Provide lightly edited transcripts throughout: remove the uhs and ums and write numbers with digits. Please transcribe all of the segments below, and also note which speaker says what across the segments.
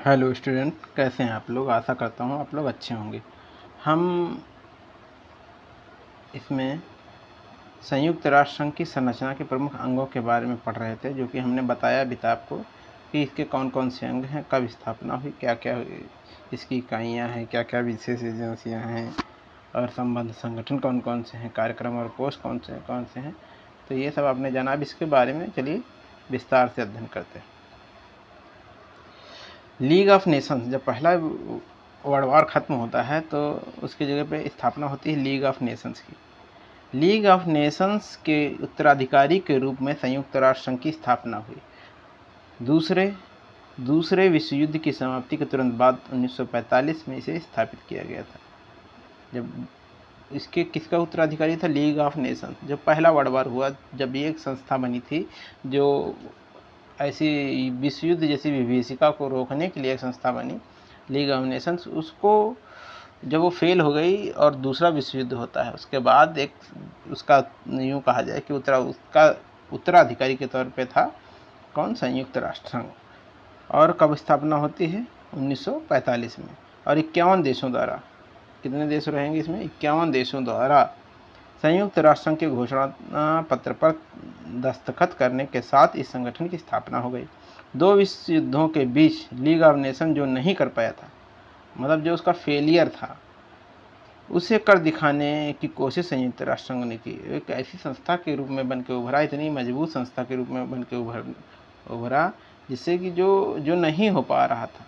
Speaker 1: Hello student, कैसे हैं आप लोग। आशा करता हूँ आप लोग अच्छे होंगे। हम इसमें संयुक्त राष्ट्र संघ की संरचना के प्रमुख अंगों के बारे में पढ़ रहे थे, जो कि हमने बताया भी था आपको कि इसके कौन कौन से अंग हैं, कब स्थापना हुई, क्या क्या इसकी इकाइयाँ हैं, क्या क्या विशेष एजेंसियाँ हैं और संबंध संगठन कौन कौन से हैं, कार्यक्रम और कोष कौन से हैं। तो ये सब आपने जाना। अब इसके बारे में चलिए विस्तार से अध्ययन करते हैं। लीग ऑफ नेशंस, जब पहला वर्ल्ड वॉर ख़त्म होता है तो उसकी जगह पे स्थापना होती है लीग ऑफ नेशंस की। लीग ऑफ नेशंस के उत्तराधिकारी के रूप में संयुक्त राष्ट्र संघ की स्थापना हुई। दूसरे विश्व युद्ध की समाप्ति के तुरंत बाद 1945 में इसे स्थापित किया गया था। जब इसके किसका उत्तराधिकारी था? League of Nations. जब पहला वर्ल्ड वॉर हुआ, जब ये एक संस्था बनी थी जो ऐसी विश्व युद्ध जैसी विभीषिका को रोकने के लिए एक संस्था बनी, लीग ऑफ नेशंस। उसको जब वो फेल हो गई और दूसरा विश्व युद्ध होता है, उसके बाद एक उसका यूँ कहा जाए कि उसका उत्तराधिकारी के तौर पे था कौन? संयुक्त राष्ट्र संघ। और कब स्थापना होती है? 1945 में। और 51 देशों द्वारा, कितने देश रहेंगे इसमें? 51 देशों द्वारा संयुक्त राष्ट्र संघ के घोषणा पत्र पर दस्तखत करने के साथ इस संगठन की स्थापना हो गई। दो विश्व युद्धों के बीच लीग ऑफ नेशन जो नहीं कर पाया था, मतलब जो उसका फेलियर था, उसे कर दिखाने की कोशिश संयुक्त राष्ट्र संघ ने की। एक ऐसी संस्था के रूप में बन के उभरा, इतनी मजबूत संस्था के रूप में बन के उभरा जिससे कि जो नहीं हो पा रहा था,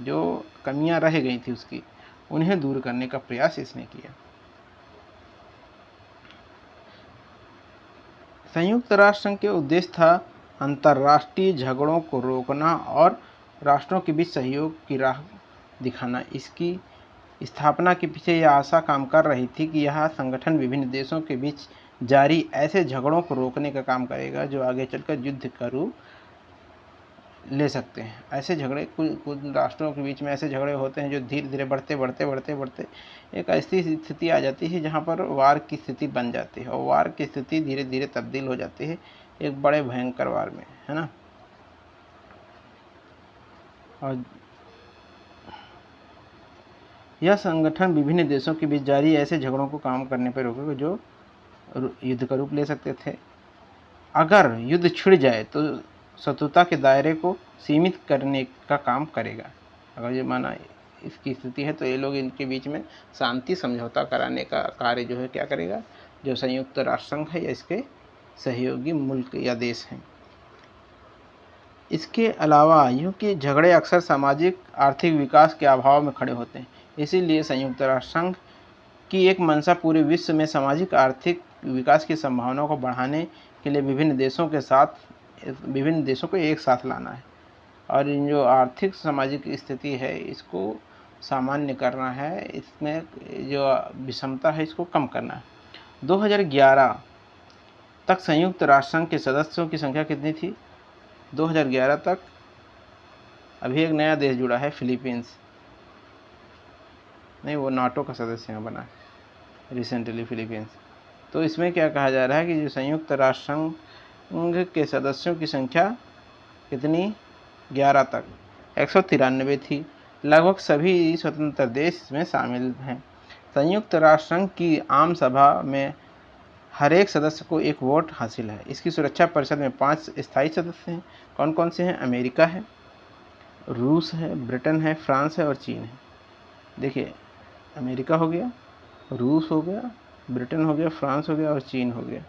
Speaker 1: जो कमियां रह गई थी उसकी, उन्हें दूर करने का प्रयास इसने किया। संयुक्त राष्ट्र संघ के उद्देश्य था अंतर्राष्ट्रीय झगड़ों को रोकना और राष्ट्रों के बीच सहयोग की राह दिखाना। इसकी स्थापना के पीछे यह आशा काम कर रही थी कि यह संगठन विभिन्न देशों के बीच जारी ऐसे झगड़ों को रोकने का काम करेगा जो आगे चलकर युद्ध का रूप ले सकते हैं। ऐसे झगड़े कुछ राष्ट्रों के बीच में ऐसे झगड़े होते हैं जो धीरे धीरे बढ़ते एक ऐसी स्थिति आ जाती है जहाँ पर वार की स्थिति बन जाती है, और वार की स्थिति धीरे धीरे तब्दील हो जाती है एक बड़े भयंकर वार में, है ना। और यह संगठन विभिन्न देशों के बीच जारी ऐसे झगड़ों को काम करने पर रोकेगा जो युद्ध का रूप ले सकते थे। अगर युद्ध छिड़ जाए तो शत्रुता के दायरे को सीमित करने का काम करेगा। अगर ये माना इसकी स्थिति है तो ये लोग इनके बीच में शांति समझौता कराने का कार्य जो है क्या करेगा? जो संयुक्त राष्ट्र संघ है या इसके सहयोगी मुल्क या देश हैं। इसके अलावा यूँ कि झगड़े अक्सर सामाजिक आर्थिक विकास के अभाव में खड़े होते हैं, इसीलिए संयुक्त राष्ट्र संघ की एक मंशा पूरे विश्व में सामाजिक आर्थिक विकास की संभावनाओं को बढ़ाने के लिए विभिन्न देशों को एक साथ लाना है, और इन जो आर्थिक सामाजिक स्थिति है इसको सामान्य करना है, इसमें जो विषमता है इसको कम करना है। 2011 तक संयुक्त राष्ट्र संघ के सदस्यों की संख्या कितनी थी? 2011 तक अभी एक नया देश जुड़ा है, फिलीपींस। नहीं, वो नाटो का सदस्य बना है रिसेंटली, फिलीपींस। तो इसमें क्या कहा जा रहा है कि जो संयुक्त राष्ट्र संघ के सदस्यों की संख्या कितनी? 11 तक 193 थी। लगभग सभी स्वतंत्र देश इसमें शामिल हैं। संयुक्त राष्ट्र संघ की आम सभा में हर एक सदस्य को एक वोट हासिल है। इसकी सुरक्षा परिषद में 5 स्थायी सदस्य हैं। कौन कौन से हैं? अमेरिका है, रूस है, ब्रिटेन है, फ्रांस है और चीन है। देखिए, अमेरिका हो गया, रूस हो गया, ब्रिटेन हो गया, फ्रांस हो गया और चीन हो गया।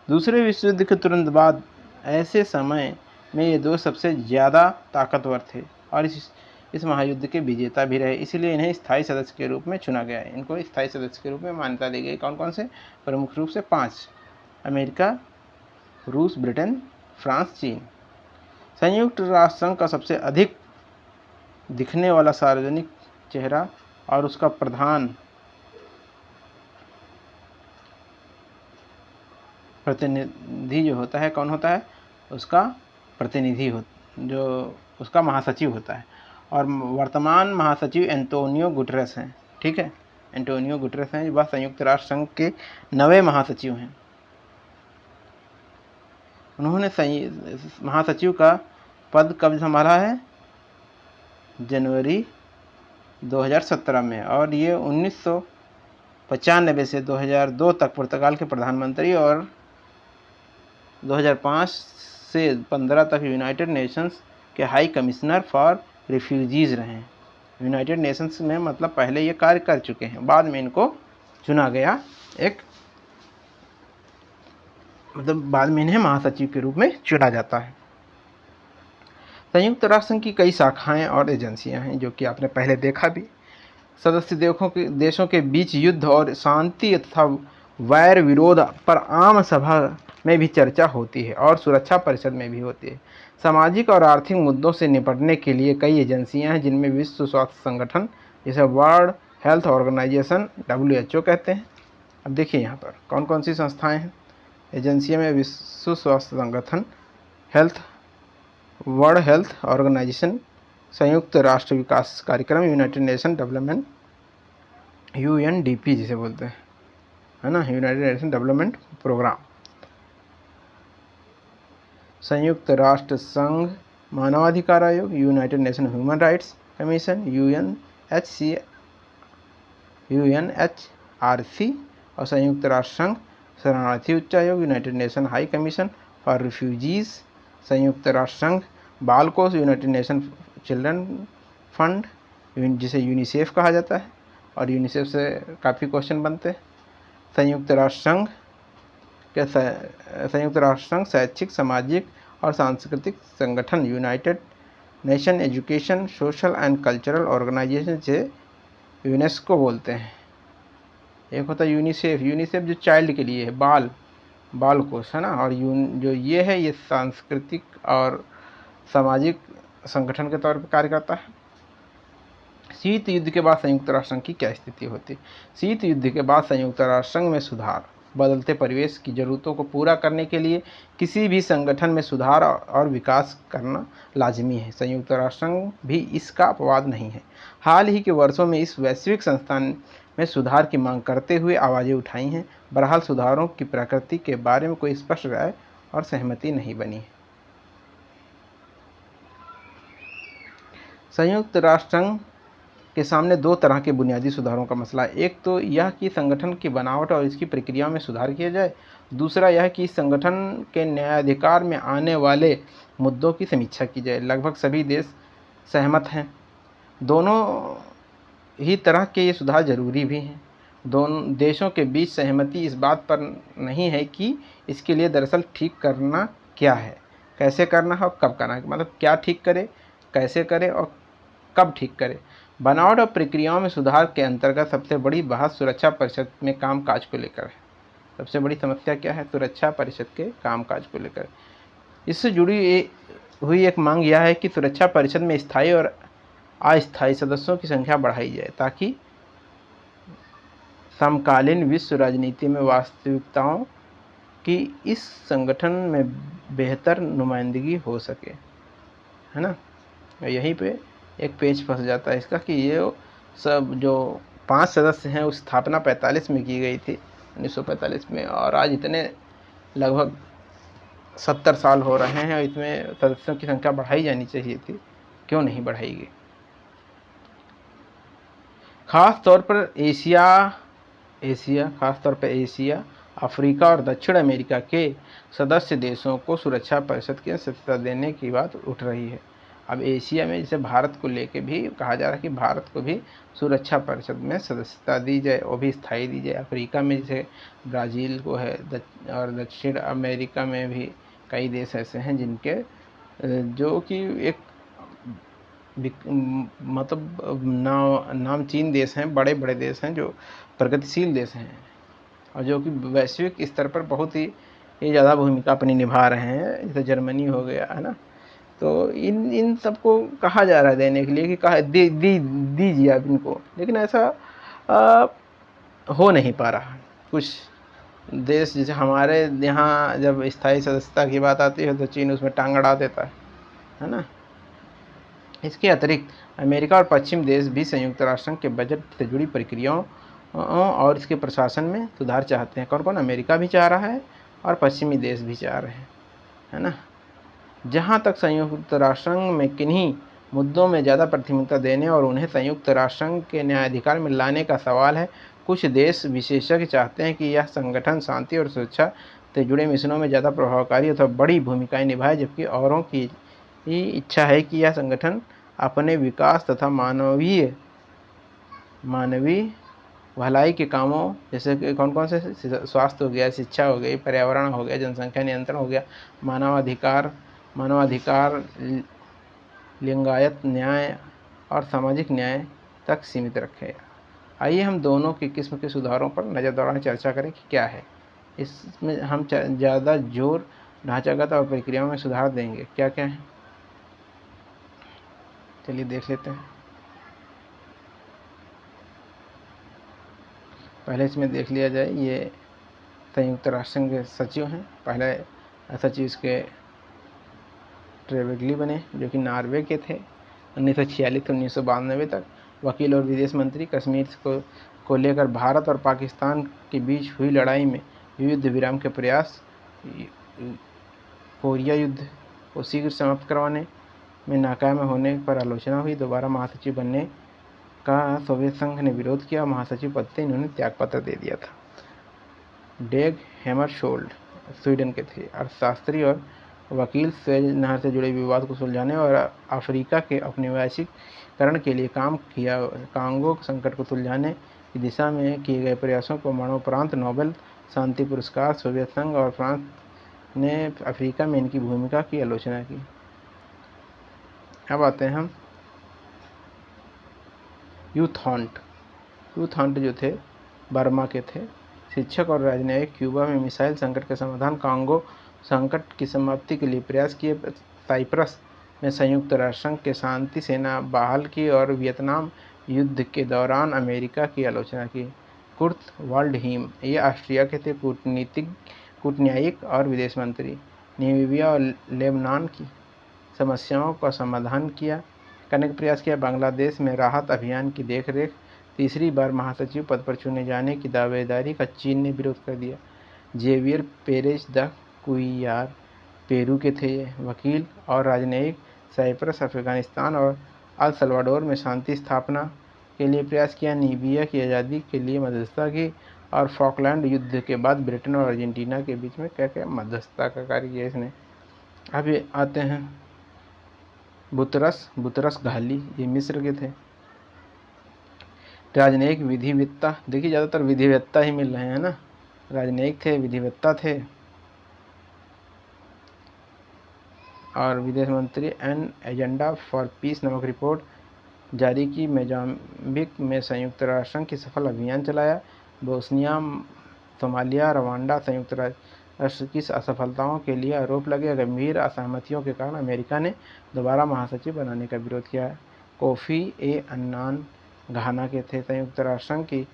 Speaker 1: दूसरे विश्व युद्ध के तुरंत बाद ऐसे समय में ये दो सबसे ज़्यादा ताकतवर थे और इस महायुद्ध के विजेता भी रहे, इसलिए इन्हें स्थायी सदस्य के रूप में चुना गया है। इनको स्थायी सदस्य के रूप में मान्यता दी गई। कौन कौन से? प्रमुख रूप से 5: अमेरिका, रूस, ब्रिटेन, फ्रांस, चीन। संयुक्त राष्ट्र संघ का सबसे अधिक दिखने वाला सार्वजनिक चेहरा और उसका प्रधान प्रतिनिधि जो होता है, कौन होता है? उसका प्रतिनिधि जो उसका महासचिव होता है, और वर्तमान महासचिव एंटोनियो गुटेरेस हैं। ठीक है, एंटोनियो गुटेरेस हैं, वह संयुक्त राष्ट्र संघ के 9वें महासचिव हैं। उन्होंने महासचिव का पद कब संभाला है? जनवरी 2017 में, और ये 1995 से 2002 तक पुर्तगाल के प्रधानमंत्री और 2005 से 15 तक यूनाइटेड नेशंस के हाई कमिश्नर फॉर रिफ्यूजीज़ रहे हैं। यूनाइटेड नेशंस में मतलब पहले ये कार्य कर चुके हैं, बाद में इनको चुना गया मतलब बाद में इन्हें महासचिव के रूप में चुना जाता है। संयुक्त राष्ट्र संघ की कई शाखाएं और एजेंसियां हैं, जो कि आपने पहले देखा भी। सदस्य देशों के बीच युद्ध और शांति तथा वैर विरोध पर आम सभा में भी चर्चा होती है और सुरक्षा परिषद में भी होती है। सामाजिक और आर्थिक मुद्दों से निपटने के लिए कई एजेंसियां हैं, जिनमें विश्व स्वास्थ्य संगठन, जिसे वर्ल्ड हेल्थ ऑर्गेनाइजेशन WHO कहते हैं। अब देखिए यहाँ पर कौन कौन सी संस्थाएं हैं एजेंसियों में। विश्व स्वास्थ्य संगठन, वर्ल्ड हेल्थ ऑर्गेनाइजेशन, संयुक्त राष्ट्र विकास कार्यक्रम, यूनाइटेड नेशन डेवलपमेंट, UNDP जिसे बोलते हैं, है ना, यूनाइटेड नेशन डेवलपमेंट प्रोग्राम, संयुक्त राष्ट्र संघ मानवाधिकार आयोग, United nation human rights commission, UNHRC, और संयुक्त राष्ट्र संघ शरणार्थी उच्चायोग, United nation high commission for refugees, संयुक्त राष्ट्र संघ बाल कोष, यूनाइटेड नेशन चिल्ड्रन फंड, जिसे यूनिसेफ कहा जाता है, और यूनिसेफ से काफ़ी क्वेश्चन बनते हैं। संयुक्त राष्ट्र संघ शैक्षिक, सामाजिक और सांस्कृतिक संगठन, United Nation Education, Social and Cultural Organization, से यूनेस्को बोलते हैं। एक होता है यूनिसेफ जो चाइल्ड के लिए है, बाल कोष, है ना, और जो ये है ये सांस्कृतिक और सामाजिक संगठन के तौर पर कार्य करता है। शीत युद्ध के बाद संयुक्त राष्ट्र संघ की क्या स्थिति होती? शीत युद्ध के बाद संयुक्त राष्ट्र संघ में सुधार, बदलते परिवेश की जरूरतों को पूरा करने के लिए किसी भी संगठन में सुधार और विकास करना लाजमी है। संयुक्त राष्ट्र संघ भी इसका अपवाद नहीं है। हाल ही के वर्षों में इस वैश्विक संस्थान में सुधार की मांग करते हुए आवाज़ें उठाई हैं। बहरहाल सुधारों की प्रकृति के बारे में कोई स्पष्ट राय और सहमति नहीं बनी है। संयुक्त राष्ट्र संघ के सामने दो तरह के बुनियादी सुधारों का मसला है। एक तो यह कि संगठन की बनावट और इसकी प्रक्रियाओं में सुधार किया जाए, दूसरा यह कि इस संगठन के न्यायाधिकार में आने वाले मुद्दों की समीक्षा की जाए। लगभग सभी देश सहमत हैं। दोनों ही तरह के ये सुधार जरूरी भी हैं। दोनों देशों के बीच सहमति इस बात पर नहीं है कि इसके लिए दरअसल ठीक करना क्या है, कैसे करना है और कब करना है, मतलब क्या ठीक करे, कैसे करे और कब ठीक करे। बनावट और प्रक्रियाओं में सुधार के अंतर्गत सबसे बड़ी बहस सुरक्षा परिषद में कामकाज को लेकर है। सबसे बड़ी समस्या क्या है? सुरक्षा परिषद के कामकाज को लेकर। इससे जुड़ी हुई एक मांग यह है कि सुरक्षा परिषद में स्थायी और अस्थायी सदस्यों की संख्या बढ़ाई जाए, ताकि समकालीन विश्व राजनीति में वास्तविकताओं की इस संगठन में बेहतर नुमाइंदगी हो सके, है ना। यहीं पे एक पेज फंस जाता है इसका कि ये सब जो 5 सदस्य हैं उस स्थापना 45 में की गई थी, 1945 में, और आज इतने लगभग 70 साल हो रहे हैं, इसमें सदस्यों की संख्या बढ़ाई जानी चाहिए थी, क्यों नहीं बढ़ाई गई? खास तौर पर एशिया, अफ्रीका और दक्षिण अमेरिका के सदस्य देशों को सुरक्षा परिषद की सदस्यता देने की बात उठ रही है। अब एशिया में जैसे भारत को लेके भी कहा जा रहा है कि भारत को भी सुरक्षा परिषद में सदस्यता दी जाए, वो भी स्थायी दी जाए। अफ्रीका में जैसे ब्राज़ील को है, और दक्षिण अमेरिका में भी कई देश ऐसे हैं जिनके जो कि एक मतलब नामचीन देश हैं, बड़े बड़े देश हैं, जो प्रगतिशील देश हैं और जो कि वैश्विक स्तर पर बहुत ही ज़्यादा भूमिका अपनी निभा रहे हैं, जैसे जर्मनी हो गया, है ना। तो इन सबको कहा जा रहा है देने के लिए कि कहा दीजिए आप इनको, लेकिन ऐसा हो नहीं पा रहा। कुछ देश जैसे हमारे यहाँ जब स्थायी सदस्यता की बात आती है तो चीन उसमें टांग अड़ा देता है ना। इसके अतिरिक्त अमेरिका और पश्चिम देश भी संयुक्त राष्ट्र संघ के बजट से जुड़ी प्रक्रियाओं और इसके प्रशासन में सुधार चाहते हैं। कौन कौन? अमेरिका भी चाह रहा है और पश्चिमी देश भी चाह रहे हैं, है ना। जहाँ तक संयुक्त राष्ट्र संघ में किन्हीं मुद्दों में ज़्यादा प्राथमिकता देने और उन्हें संयुक्त राष्ट्र संघ के न्यायाधिकार में लाने का सवाल है। कुछ देश विशेषज्ञ चाहते हैं कि यह संगठन शांति और सुरक्षा से जुड़े मिशनों में ज़्यादा प्रभावकारी अथवा बड़ी भूमिकाएं निभाए, जबकि औरों की इच्छा है कि यह संगठन अपने विकास तथा मानवीय भलाई के कामों, जैसे कि कौन कौन से, स्वास्थ्य हो गया, शिक्षा हो गई, पर्यावरण हो गया, जनसंख्या नियंत्रण हो गया, मानवाधिकार, लिंगायत न्याय और सामाजिक न्याय तक सीमित रखे। आइए हम दोनों की किस्म के सुधारों पर नज़र दौड़ाने चर्चा करें कि क्या है इसमें। हम ज़्यादा जोर ढांचागत और प्रक्रियाओं में सुधार देंगे। क्या क्या है, चलिए देख लेते हैं। पहले इसमें देख लिया जाए, ये संयुक्त राष्ट्र संघ के सचिव हैं। पहले सचिव इसके ट्रेवेगली बने, जो कि नॉर्वे के थे 1946 से 1992 तक। वकील और विदेश मंत्री, कश्मीर को लेकर भारत और पाकिस्तान के बीच हुई लड़ाई में युद्ध विराम के प्रयास, कोरिया युद्ध को शीघ्र समाप्त करवाने में नाकाम होने पर आलोचना हुई। दोबारा महासचिव बनने का सोवियत संघ ने विरोध किया। महासचिव पद से इन्होंने त्यागपत्र दे दिया था। डेग हैमरशोल्ड स्वीडन के थे। अर्थशास्त्री और वकील, स्वेज नहर से जुड़े विवाद को सुलझाने और अफ्रीका के औपनिवेशिकरण के लिए काम किया। कांगो संकट को सुलझाने की दिशा में किए गए प्रयासों को मरणोपरांत नोबेल शांति पुरस्कार। सोवियत संघ और फ्रांस ने अफ्रीका में इनकी भूमिका की आलोचना की। अब आते हैं हम यूथॉन्ट जो थे बर्मा के थे। शिक्षक और राजनयिक, क्यूबा में मिसाइल संकट के समाधान, कांगो संकट की समाप्ति के लिए प्रयास किए। साइप्रस में संयुक्त राष्ट्र संघ के शांति सेना बहाल की और वियतनाम युद्ध के दौरान अमेरिका की आलोचना की। कुर्ट वाल्डहीम, ये ऑस्ट्रिया के थे, कूटनीतिक और विदेश मंत्री। नामीबिया और लेबनान की समस्याओं का समाधान करने का प्रयास किया। बांग्लादेश में राहत अभियान की देखरेख। तीसरी बार महासचिव पद पर चुने जाने की दावेदारी का चीन ने विरोध कर दिया। जेवियर पेरेज द कुइयार, पेरू के थे ये, वकील और राजनयिक। साइप्रस, अफगानिस्तान और अल सल्वाडोर में शांति स्थापना के लिए प्रयास किया। नीबिया की आज़ादी के लिए मध्यस्थता की और फॉकलैंड युद्ध के बाद ब्रिटेन और अर्जेंटीना के बीच में क्या क्या मध्यस्थता का कार्य किया इसने। अब आते हैं बुतरस घाली, ये मिस्र के थे। राजनयिक, विधिवेत्ता, देखिए ज़्यादातर विधिवेत्ता ही मिल रहे हैं ना। राजनयिक थे, विधिवेत्ता थे और विदेश मंत्री। एन एजेंडा फॉर पीस नामक रिपोर्ट जारी की। मोजाम्बिक में संयुक्त राष्ट्र संघ की सफल अभियान चलाया। बोस्निया, सोमालिया, रवांडा संयुक्त राष्ट्र की असफलताओं के लिए आरोप लगे। गंभीर असहमतियों के कारण अमेरिका ने दोबारा महासचिव बनाने का विरोध किया। कोफी ए अन्नान घाना के थे, संयुक्त राष्ट्र संघ की,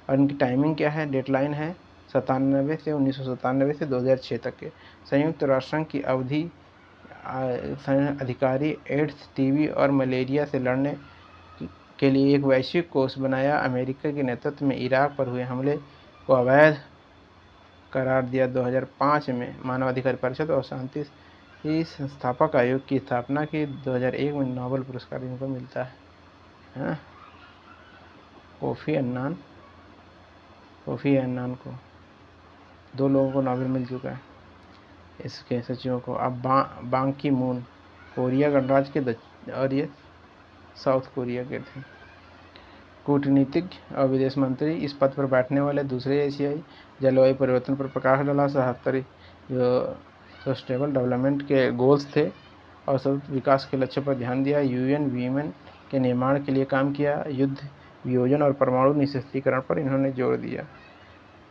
Speaker 1: और इनकी टाइमिंग क्या है, डेडलाइन है 1997 से 2006 तक के। संयुक्त राष्ट्र संघ की अवधि अधिकारी, एड्स, टीबी और मलेरिया से लड़ने के लिए एक वैश्विक कोष बनाया। अमेरिका के नेतृत्व में इराक पर हुए हमले को अवैध करार दिया। 2005 में मानवाधिकार परिषद और शांति संस्थापक आयोग की स्थापना की। 2001 में नोबेल पुरस्कार इनको मिलता है। कोफी अन्नान को 2 लोगों को नोबेल मिल चुका है, इसके सचिवों को। अब बांग की मून, कोरिया गणराज्य के और ये साउथ कोरिया के थे। कूटनीतिज्ञ और विदेश मंत्री, इस पद पर बैठने वाले दूसरे एशियाई। जलवायु परिवर्तन पर प्रकाश डाला। 77 जो सस्टेनेबल डेवलपमेंट के गोल्स थे और सब विकास के लक्ष्य पर ध्यान दिया। यूएन वीमेन के निर्माण के लिए काम किया। युद्ध वियोजन और परमाणु निःशस्त्रीकरण पर इन्होंने जोर दिया।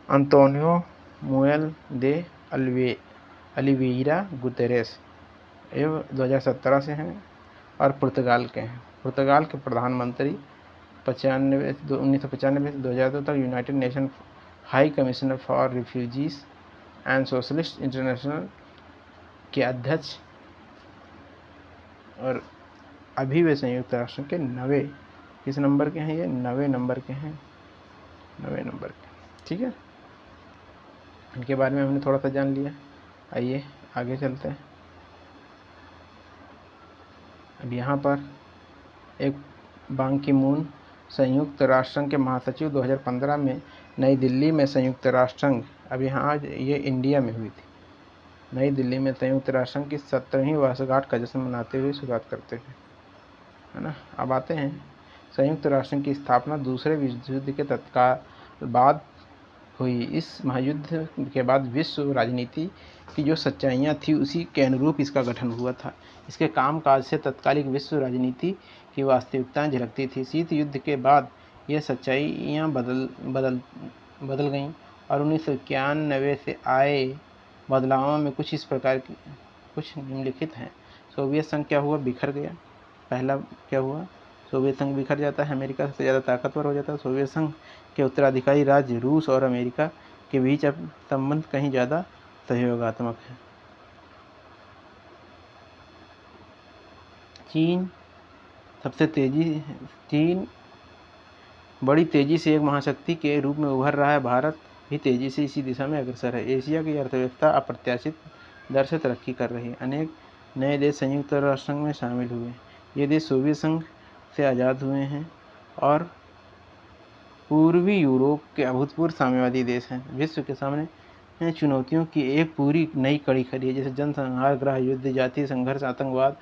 Speaker 1: अंतोनियो मुएल दे अलिवेइरा गुतेरेस, ये 2017 से हैं और पुर्तगाल के हैं। पुर्तगाल के प्रधानमंत्री 1995 से 2002 तक United nation high commissioner for refugees and socialist international के अध्यक्ष, और अभी वे संयुक्त राष्ट्र के 90 किस नंबर के हैं, ये 90 नंबर के हैं, 90 नंबर के। ठीक है, इनके बारे में हमने थोड़ा सा जान लिया। आइए आगे चलते हैं। अब यहाँ पर एक बांग की मून संयुक्त राष्ट्र संघ के महासचिव 2015 में नई दिल्ली में संयुक्त राष्ट्र संघ, अब यहाँ ये इंडिया में हुई थी, नई दिल्ली में संयुक्त राष्ट्र संघ की 17वीं वर्षगांठ का जश्न मनाते हुए शुरुआत करते हैं, है ना। अब आते हैं संयुक्त राष्ट्र संघ की स्थापना दूसरे विश्व युद्ध के तत्काल बाद हुई। इस महायुद्ध के बाद विश्व राजनीति की जो सच्चाइयाँ थी उसी के अनुरूप इसका गठन हुआ था। इसके कामकाज से तत्कालिक विश्व राजनीति की वास्तविकताएं झलकती थी। शीत युद्ध के बाद ये सच्चाइयाँ बदल गईं और 1991 से आए बदलावों में कुछ इस प्रकार की कुछ निम्नलिखित हैं। सोवियत संघ क्या हुआ? बिखर गया। पहला क्या हुआ? सोवियत संघ बिखर जाता है, अमेरिका सबसे ज़्यादा ताकतवर हो जाता है। सोवियत संघ के उत्तराधिकारी राज्य रूस और अमेरिका के बीच अब संबंध कहीं ज़्यादा सहयोगात्मक है। चीन बड़ी तेज़ी से एक महाशक्ति के रूप में उभर रहा है। भारत भी तेज़ी से इसी दिशा में अग्रसर है। एशिया की अर्थव्यवस्था अप्रत्याशित दर से तरक्की कर रही है। अनेक नए देश संयुक्त राष्ट्र संघ में शामिल हुए। ये देश सोवियत संघ से आज़ाद हुए हैं और पूर्वी यूरोप के अभूतपूर्व साम्यवादी देश हैं। विश्व के सामने चुनौतियों की एक पूरी नई कड़ी खड़ी है, जैसे जनसंहार, गृह युद्ध, जातीय संघर्ष, आतंकवाद,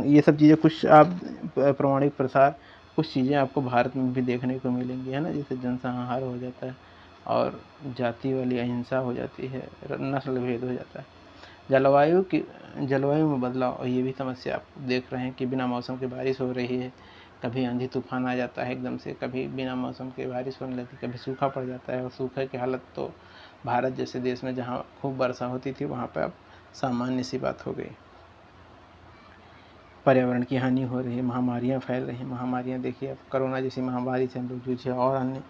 Speaker 1: ये सब चीज़ें कुछ आप प्रमाणिक प्रसार कुछ चीज़ें आपको भारत में भी देखने को मिलेंगी, है ना। जैसे जनसंहार हो जाता है और जाति वाली अहिंसा हो जाती है, नस्ल भेद हो जाता है। जलवायु में बदलाव, और ये भी समस्या आप देख रहे हैं कि बिना मौसम के बारिश हो रही है, कभी आंधी तूफान आ जाता है एकदम से, कभी बिना मौसम के बारिश होने लगती, कभी सूखा पड़ जाता है। और सूखे की हालत तो भारत जैसे देश में जहाँ खूब वर्षा होती थी वहाँ पर अब सामान्य सी बात हो गई। पर्यावरण की हानि हो रही है, महामारियाँ फैल रही हैं। महामारियाँ देखिए, अब कोरोना जैसी महामारी से हम लोग जूझे, और अन्य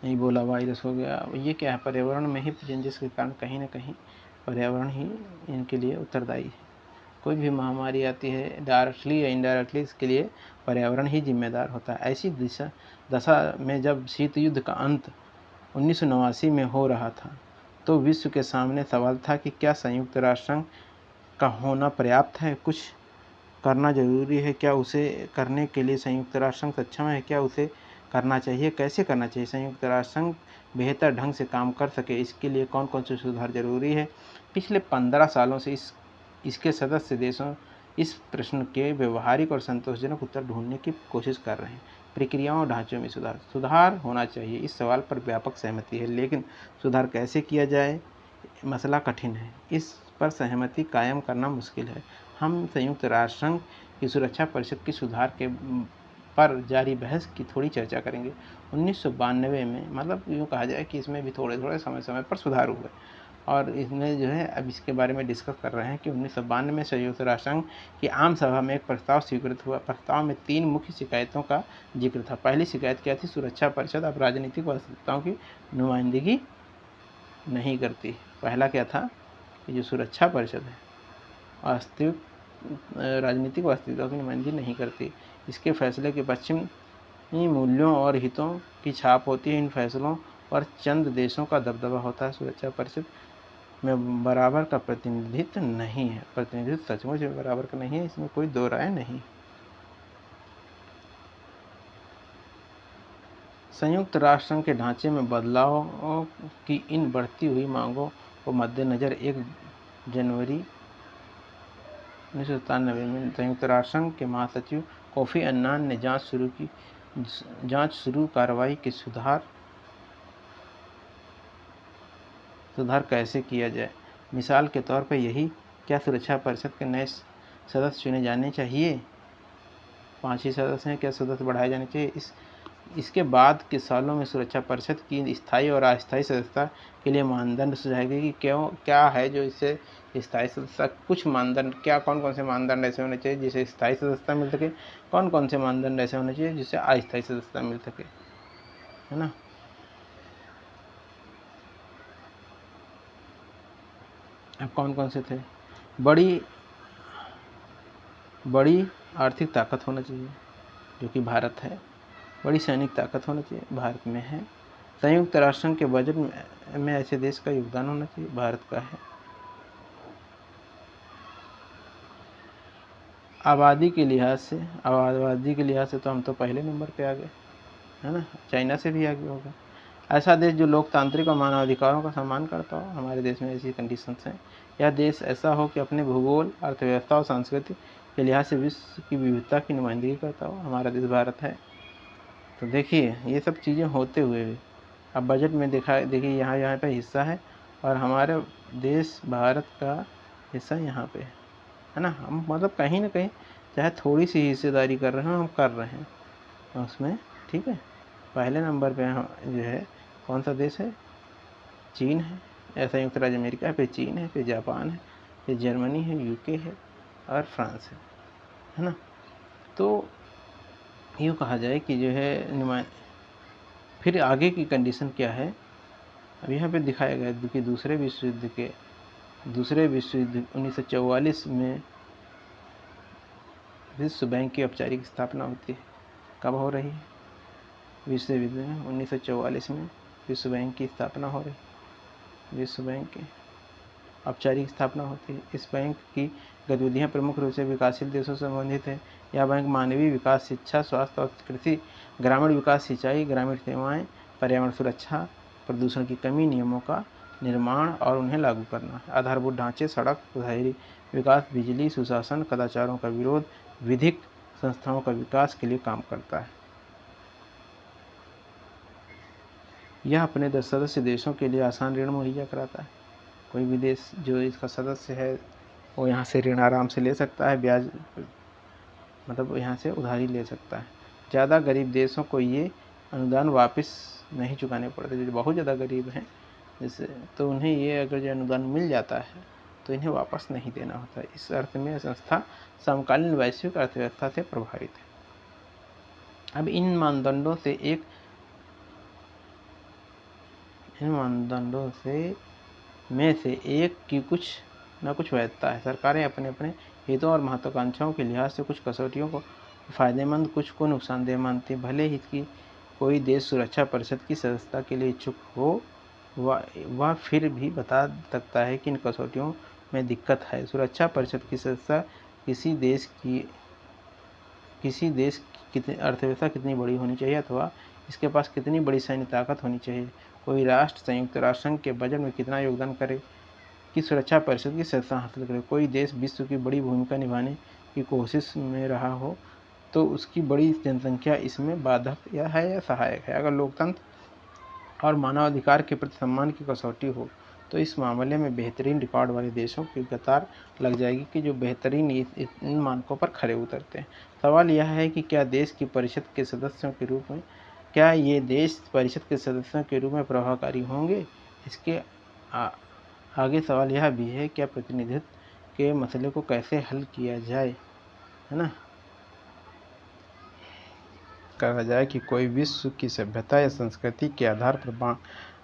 Speaker 1: इबोला वायरस हो गया। ये क्या है? पर्यावरण में ही चेंजेस के कारण कहीं ना कहीं पर्यावरण ही इनके लिए उत्तरदायी है। कोई भी महामारी आती है डायरेक्टली या इनडायरेक्टली, इसके लिए पर्यावरण ही जिम्मेदार होता है। ऐसी दशा में जब शीत युद्ध का अंत 1989 में हो रहा था तो विश्व के सामने सवाल था कि क्या संयुक्त राष्ट्र संघ का होना पर्याप्त है? कुछ करना जरूरी है क्या? उसे करने के लिए संयुक्त राष्ट्र संघ सक्षम है क्या? उसे करना चाहिए, कैसे करना चाहिए? संयुक्त राष्ट्र संघ बेहतर ढंग से काम कर सके, इसके लिए कौन कौन से सुधार जरूरी है? पिछले 15 सालों से इसके सदस्य देशों इस प्रश्न के व्यवहारिक और संतोषजनक उत्तर ढूंढने की कोशिश कर रहे हैं। प्रक्रियाओं और ढांचों में सुधार होना चाहिए, इस सवाल पर व्यापक सहमति है, लेकिन सुधार कैसे किया जाए मसला कठिन है। इस पर सहमति कायम करना मुश्किल है। हम संयुक्त राष्ट्र संघ की सुरक्षा परिषद की सुधार के पर जारी बहस की थोड़ी चर्चा करेंगे। 1992 में, मतलब यूँ कहा जाए कि इसमें भी थोड़े थोड़े समय समय पर सुधार हुए, और इसमें जो है अब इसके बारे में डिस्कस कर रहे हैं कि 1992 में संयुक्त राष्ट्र संघ की आम सभा में एक प्रस्ताव स्वीकृत हुआ। प्रस्ताव में 3 मुख्य शिकायतों का जिक्र था। पहली शिकायत क्या थी? सुरक्षा परिषद अब राजनीतिक वास्तविकताओं की नुमाइंदगी नहीं करती। पहला क्या था? कि जो सुरक्षा परिषद है वास्तविक राजनीतिक वास्तविकताओं की नुमाइंदगी नहीं करती। इसके फैसले के पश्चिमी मूल्यों और हितों की छाप होती है। इन फैसलों पर चंद देशों का दबदबा होता है। सुरक्षा परिषद में बराबर का प्रतिनिधित्व नहीं है। प्रतिनिधित्व सचमुच में बराबर का नहीं है, इसमें कोई दो राय नहीं। संयुक्त राष्ट्र संघ के ढांचे में बदलाव की इन बढ़ती हुई मांगों को मद्देनजर 1 जनवरी 1997 में संयुक्त राष्ट्र संघ के महासचिव कोफी अन्नान ने जांच शुरू कार्रवाई के सुधार कैसे किया जाए। मिसाल के तौर पर यही, क्या सुरक्षा परिषद के नए सदस्य चुने जाने चाहिए? 5 ही सदस्य हैं, क्या सदस्य बढ़ाए जाने चाहिए? इसके बाद के सालों में सुरक्षा परिषद की स्थायी और अस्थायी सदस्यता के लिए मानदंड सुझाएंगे कि क्या है जो इससे स्थायी सदस्यता, कुछ मानदंड, क्या कौन कौन से मानदंड ऐसे होने चाहिए जिससे स्थायी सदस्यता मिल सके, कौन कौन से मानदंड ऐसे होने चाहिए जिससे अस्थायी सदस्यता मिल सके, है ना। अब कौन कौन से थे? बड़ी आर्थिक ताकत होना चाहिए, जो कि भारत है। बड़ी सैनिक ताकत होना चाहिए, भारत में है। संयुक्त राष्ट्र संघ के बजट में ऐसे देश का योगदान होना चाहिए, भारत का है। आबादी के लिहाज से तो हम तो पहले नंबर पे आ गए, है ना, चाइना से भी आगे होगा। ऐसा देश जो लोकतांत्रिक और मानवाधिकारों का सम्मान करता हो, हमारे देश में ऐसी कंडीशंस हैं। यह देश ऐसा हो कि अपने भूगोल, अर्थव्यवस्था और संस्कृति के लिहाज से विश्व की विविधता की नुमाइंदगी करता हो, हमारा देश भारत है। तो देखिए ये सब चीज़ें होते हुए भी अब बजट में देखिए यहाँ पे हिस्सा है और हमारे देश भारत का हिस्सा यहाँ पे है ना। हम मतलब कहीं ना कहीं चाहे थोड़ी सी हिस्सेदारी कर रहे हैं, हम कर रहे हैं उसमें, ठीक है। पहले नंबर पे हम जो है कौन सा देश है, चीन है, संयुक्त राज्य अमेरिका है, फिर चीन है, फिर जापान है, फिर जर्मनी है, यूके है और फ्रांस है ना। तो यूँ कहा जाए कि जो है फिर आगे की कंडीशन क्या है, अब यहाँ पे दिखाया गया है कि दूसरे विश्व युद्ध 1944 में विश्व बैंक की औपचारिक स्थापना होती है। कब हो रही है, विश्व युद्ध में 1944 में विश्व बैंक की स्थापना हो रही है। विश्व बैंक की औपचारिक स्थापना होती है। इस बैंक की गतिविधियाँ प्रमुख रूप से विकासशील देशों से संबंधित है। यह बैंक मानवीय विकास, शिक्षा, स्वास्थ्य और कृषि, ग्रामीण विकास, सिंचाई, ग्रामीण सेवाएं, पर्यावरण सुरक्षा, प्रदूषण की कमी, नियमों का निर्माण और उन्हें लागू करना, आधारभूत ढांचे, सड़क, शहरी विकास, बिजली, सुशासन, कदाचारों का विरोध, विधिक संस्थाओं का विकास के लिए काम करता है। यह अपने सदस्य देशों के लिए आसान ऋण मुहैया कराता है। कोई भी देश जो इसका सदस्य है वो यहाँ से ऋण आराम से ले सकता है, ब्याज मतलब यहाँ से उधारी ले सकता है। ज़्यादा गरीब देशों को ये अनुदान वापस नहीं चुकाने पड़ते। जो बहुत ज़्यादा गरीब हैं जैसे, तो उन्हें ये अगर जो अनुदान मिल जाता है तो इन्हें वापस नहीं देना होता है। इस अर्थ में संस्था समकालीन वैश्विक अर्थव्यवस्था से प्रभावित है। अब इन मानदंडों में से एक की कुछ न कुछ वैधता है। सरकारें अपने अपने हितों और महत्वाकांक्षाओं के लिहाज से कुछ कसौटियों को फ़ायदेमंद, कुछ को नुकसानदेह मानती है। भले ही इसकी कोई देश सुरक्षा परिषद की सदस्यता के लिए इच्छुक हो, वह फिर भी बता सकता है कि इन कसौटियों में दिक्कत है। सुरक्षा परिषद की सदस्यता किसी देश की अर्थव्यवस्था कितनी बड़ी होनी चाहिए अथवा इसके पास कितनी बड़ी सैन्य ताकत होनी चाहिए, कोई राष्ट्र संयुक्त राष्ट्र संघ के बजट में कितना योगदान करे कि सुरक्षा परिषद की सदस्यता हासिल करे, कोई देश विश्व की बड़ी भूमिका निभाने की कोशिश में रहा हो तो उसकी बड़ी जनसंख्या इसमें बाधक या सहायक है। अगर लोकतंत्र और मानवाधिकार के प्रति सम्मान की कसौटी हो तो इस मामले में बेहतरीन रिकॉर्ड वाले देशों की कतार लग जाएगी कि जो बेहतरीन इन मानकों पर खरे उतरते हैं। सवाल यह है कि क्या ये देश परिषद के सदस्यों के रूप में प्रभावकारी होंगे। इसके आगे सवाल यह भी है क्या प्रतिनिधित्व के मसले को कैसे हल किया जाए, है ना। कहा जाए कि कोई विश्व की सभ्यता या संस्कृति के आधार पर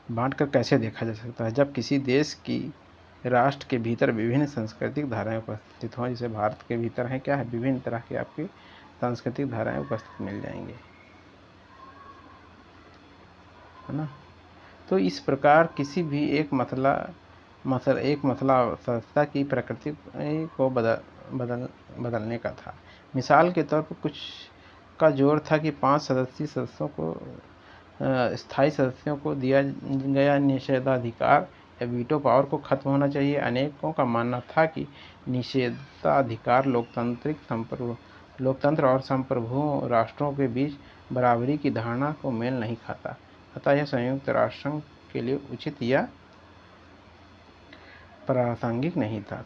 Speaker 1: बांटकर कैसे देखा जा सकता है। जब किसी देश की राष्ट्र के भीतर विभिन्न सांस्कृतिक धाराएं उपस्थित हों, जैसे भारत के भीतर है क्या है, विभिन्न तरह की आपकी सांस्कृतिक धाराएं उपस्थित मिल जाएंगे, है ना। तो इस प्रकार किसी भी एक मसला संस्था की प्रकृति को बदलने का था। मिसाल के तौर पर कुछ का जोर था कि 5 सदस्यीय सदस्यों को स्थायी सदस्यों को दिया गया निषेधाधिकार या वीटो पावर को खत्म होना चाहिए। अनेकों का मानना था कि निषेधाधिकार लोकतंत्र और संप्रभु राष्ट्रों के बीच बराबरी की धारणा को मेल नहीं खाता, अतः यह संयुक्त राष्ट्र संघ के लिए उचित या प्रासंगिक नहीं था।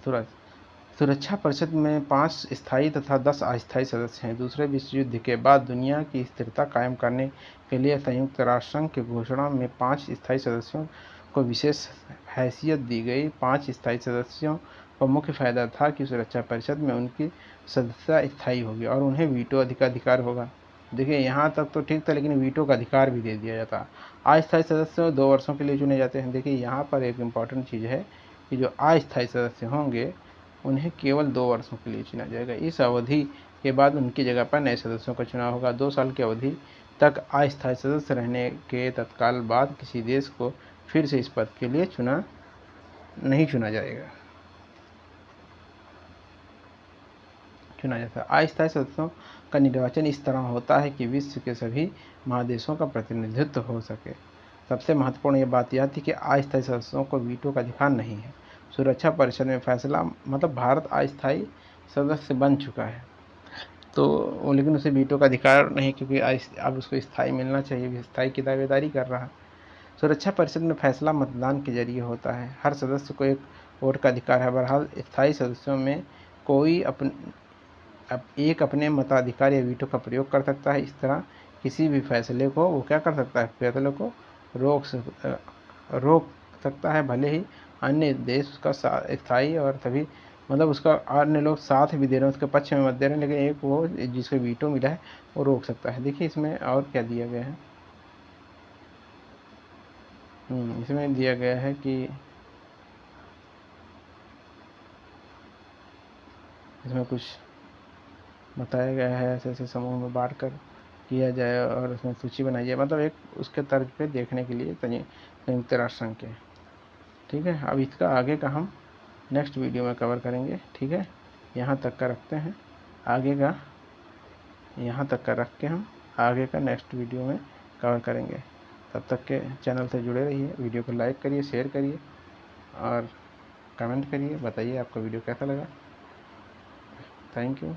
Speaker 1: सुरक्षा परिषद में 5 स्थायी तथा 10 अस्थायी सदस्य हैं। दूसरे विश्व युद्ध के बाद दुनिया की स्थिरता कायम करने के लिए संयुक्त राष्ट्र संघ की घोषणा में 5 स्थायी सदस्यों को विशेष हैसियत दी गई। 5 स्थायी सदस्यों को मुख्य फायदा था कि सुरक्षा परिषद में उनकी सदस्यता स्थायी होगी और उन्हें वीटो अधिकार होगा। देखिए यहाँ तक तो ठीक था, लेकिन वीटो का अधिकार भी दे दिया जाता। अस्थायी सदस्य 2 वर्षों के लिए चुने जाते हैं। देखिए यहाँ पर एक इम्पॉर्टेंट चीज़ है कि जो अस्थायी सदस्य होंगे उन्हें केवल 2 वर्षों के लिए चुना जाएगा। इस अवधि के बाद उनकी जगह पर नए सदस्यों का चुनाव होगा। 2 साल की अवधि तक अस्थायी सदस्य रहने के तत्काल बाद किसी देश को फिर से इस पद के लिए नहीं चुना जाएगा। चुना जाता है। अस्थायी सदस्यों का निर्वाचन इस तरह होता है कि विश्व के सभी महादेशों का प्रतिनिधित्व हो सके। सबसे महत्वपूर्ण ये बात यह थी कि अस्थायी सदस्यों को वीटो का अधिकार नहीं है। सुरक्षा परिषद में फैसला मतलब भारत अस्थायी सदस्य बन चुका है, तो लेकिन उसे वीटो का अधिकार नहीं, क्योंकि अब उसको स्थायी मिलना चाहिए, स्थायी की दावेदारी कर रहा है। सुरक्षा परिषद में फैसला मतदान के जरिए होता है। हर सदस्य को एक वोट का अधिकार है। बहरहाल स्थायी सदस्यों में कोई एक अपने मताधिकार या वीटो का प्रयोग कर सकता है। इस तरह किसी भी फैसले को वो क्या कर सकता है, फैसले को रोक सकता है, भले ही अन्य देश उसका स्थायी और सभी मतलब उसका अन्य लोग साथ भी दे रहे हैं, उसके पक्ष में मत दे रहे हैं, लेकिन एक वो जिसको वीटो मिला है वो रोक सकता है। देखिए इसमें और क्या दिया गया है, इसमें दिया गया है कि इसमें कुछ बताया गया है, ऐसे ऐसे समूह में बांट कर किया जाए और उसमें सूची बनाई जाए, मतलब एक उसके तर्ज पे देखने के लिए संयुक्त राष्ट्र संघ के। ठीक है, अब इसका आगे का हम नेक्स्ट वीडियो में कवर करेंगे। ठीक है, यहाँ तक का रखते हैं, आगे का यहाँ तक का रख के हम आगे का नेक्स्ट वीडियो में कवर करेंगे। तब तक के चैनल से जुड़े रहिए, वीडियो को लाइक करिए, शेयर करिए और कमेंट करिए, बताइए आपको वीडियो कैसा लगा। Thank you.